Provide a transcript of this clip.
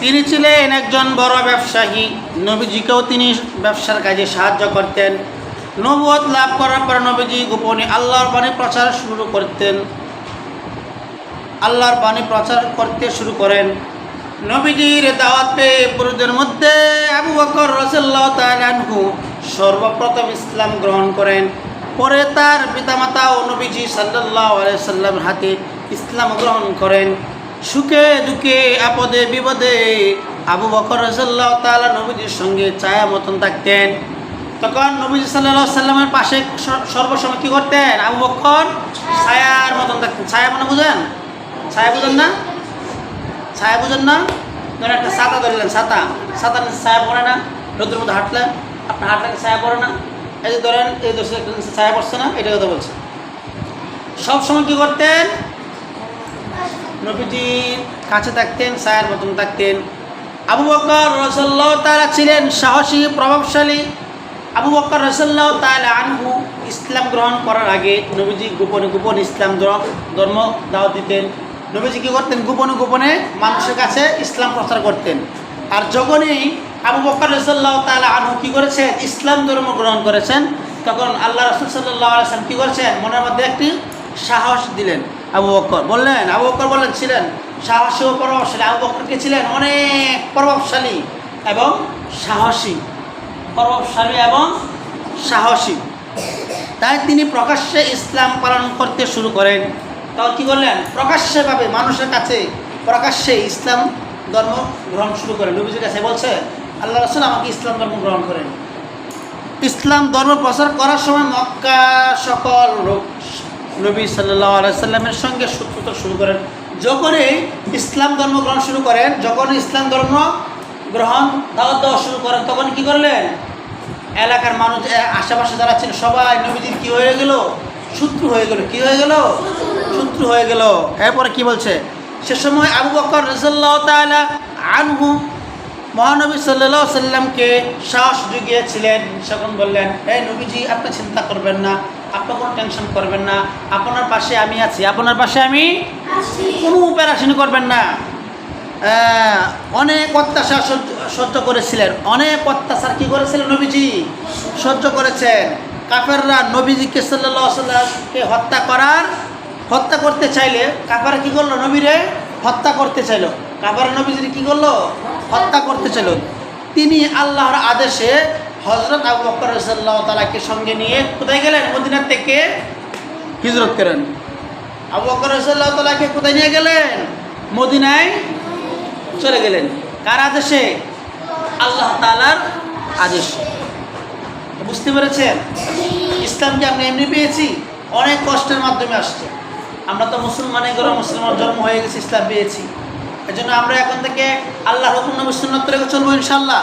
তিনি ছিলেন একজন বড় ব্যবসায়ী। নবীজিকেও তিনি ব্যবসার কাজে সাহায্য করতেন। নবুয়ত লাভ করার পর নবীজি গোপনে আল্লাহর বাণী প্রচার শুরু করতেন। আল্লাহর বাণী প্রচার করতে শুরু করেন। নবীজির দাওয়াত পেয়ে পুরুষদের মধ্যে আবু বকর রাদিয়াল্লাহু তাআলা আনহু সর্বপ্রথম ইসলাম গ্রহণ করেন। পরে তার পিতামাতা ও নবীজি সাল্লাল্লাহু আলাইহি সাল্লামের হাতে ইসলাম গ্রহণ করেন। সুখে দুঃখে আপদে বিপদে আবু বকর রাদিয়াল্লাহু তাআলা নবীজির সঙ্গে ছায়া মতন থাকতেন। তখন নবীজি সাল্লাল্লাহু আলাইহি সাল্লামের পাশে সর্বসময় কী করতেন? আবু বকর ছায়ার মতন থাকতেন। ছায়া মানে বুঝেন? ছায়া বুঝেন না? ছায়া বুঝেন না? ধরেন একটা ছাতা ধরলেন, ছাতার নিচে ছায়া পড়ে না? রোদের মধ্যে হাঁটলেন, আপনার হাঁটলে ছায়া পড়ে না? এই যে ধরেন এই ছায়া পড়ছে না, এটা কথা বলছে। সবসময় কী করতেন? নবীজির কাছে থাকতেন, ছায়ার মতন থাকতেন। আবু বকর রাদিয়াল্লাহু তাআলা ছিলেন সাহসী, প্রভাবশালী। আবু বকর রাদিয়াল্লাহু তাআলা আনহু ইসলাম গ্রহণ করার আগে নবীজি গোপনে গোপনে ইসলাম ধর্ম দাওয়াত দিতেন। নবীজি কী করতেন? গোপনে গোপনে মানুষের কাছে ইসলাম প্রচার করতেন। আর যখনই আবু বকর রাদিয়াল্লাহু তাআলা আনহু কী করেছেন? ইসলাম ধর্ম গ্রহণ করেছেন, তখন আল্লাহ রাসূল সাল্লাল্লাহু আলাইহি ওয়াসাল্লাম কী করেছেন? মনের মধ্যে একটি সাহস দিলেন। আবু বকর বললেন ছিলেন সাহসী ও প্রভাবশালী। আবু বকরকে ছিলেন অনেক প্রভাবশালী এবং সাহসী, তাই তিনি প্রকাশ্যে ইসলাম পালন করতে শুরু করেন। তখন কী করলেন? প্রকাশ্যভাবে মানুষের কাছে প্রকাশ্যে ইসলাম ধর্ম গ্রহণ শুরু করেন। নবীজির কাছে বলছে, আল্লাহ রাসূল আমাকে ইসলাম ধর্ম গ্রহণ করেন। ইসলাম ধর্ম প্রচার করার সময় মক্কা সকল লোক নবী সাল্লাল্লাহু আলাইহি সাল্লামের সঙ্গে শত্রুতা শুরু করেন। যখনই ইসলাম ধর্ম গ্রহণ শুরু করেন, দাওয়াত দেওয়া শুরু করেন, তখন কী করলেন? এলাকার মানুষ, আশেপাশে যারা ছিল সবাই নবীজির কী হয়ে গেল? শত্রু হয়ে গেল। কী হয়ে গেল? শত্রু হয়ে গেল। এরপরে কি বলছে? সে সময় আবু বকর রাদিয়াল্লাহু তাআলা আনহু মহানবী সাল্লাল্লাহু আলাইহি সাল্লামকে সাহস জুগিয়েছিলেন। তখন বললেন, এই নবীজি, আপনি চিন্তা করবেন না, আপনি কোনো টেনশন করবেন না, আপনার পাশে আমি আছি, কোনো প্যারাশানি করবেন না। অনেক অত্যাচার সহ্য করেছিলেন, অনেক অত্যাচার কী করেছিলেন? নবীজি সহ্য করেছেন। কাফেররা নবীজিকে সাল্লাল্লাহু আলাইহি সাল্লামকে হত্যা করতে চাইলে কাফেররা কী করলো? নবীরে হত্যা করতে চাইল। কাফেররা নবীজির কী করলো? হত্যা করতে চাইল। তিনি আল্লাহর আদেশে হযরত আবু বকর রাদিয়াল্লাহু তাআলাকে সঙ্গে নিয়ে কোথায় গেলেন? মদিনা থেকে হিজরত করেন। আবু বকর রাদিয়াল্লাহু তাআলাকে কোথায় নিয়ে গেলেন? মদিনায় চলে গেলেন। কার আদেশে? আল্লাহ তাআলার আদেশে। বুঝতে পেরেছেন? ইসলামকে আমরা এমনি পেয়েছি, অনেক কষ্টের মাধ্যমে আসছে। আমরা তো মুসলমানের ঘরে মুসলমান জন্ম হয়ে গেছি, ইসলাম পেয়েছি। এজন্য আমরা এখন থেকে আল্লাহর হুকুম নবী সুন্নাত তরিকা চলবো ইনশাআল্লাহ।